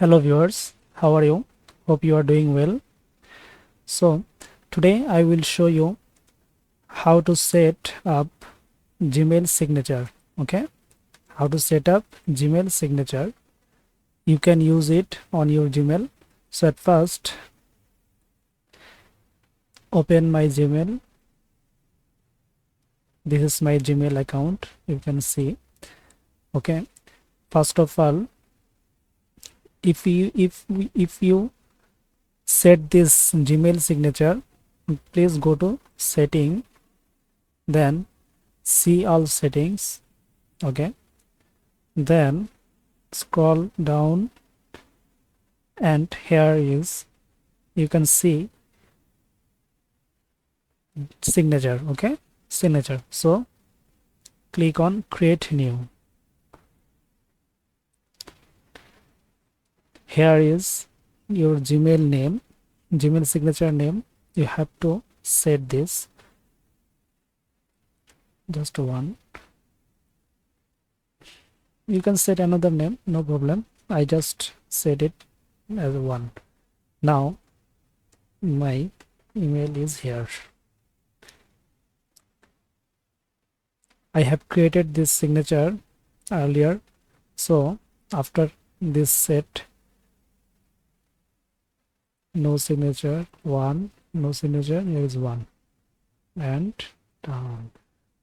Hello viewers, how are you? Hope you are doing well. So today I will show you how to set up Gmail signature. Okay, how to set up Gmail signature. You can use it on your Gmail. So at first open my Gmail. This is my Gmail account. You can see. Okay, first of all, if you set this Gmail signature, please go to setting, then see all settings. Okay, then scroll down and here is you can see signature. Okay, signature. So click on create new. Here is your Gmail name, Gmail signature name. You have to set this, just one. You can set another name, no problem. I just set it as one. Now my email is here. I have created this signature earlier, so after this set, no signature, one, no signature, here is one, and down.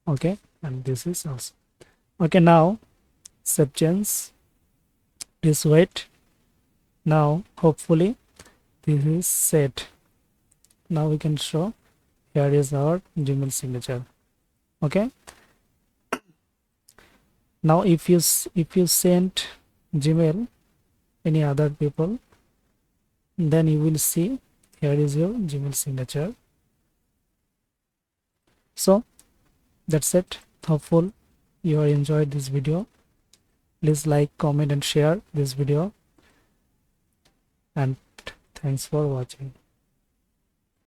Okay, and this is also okay. Now save change. Please wait. Now hopefully this is set. Now we can show here is our Gmail signature. Okay, now if you send Gmail any other people, then you will see here is your Gmail signature. So that's it. Hopeful you are enjoyed this video. Please like, comment and share this video, and thanks for watching.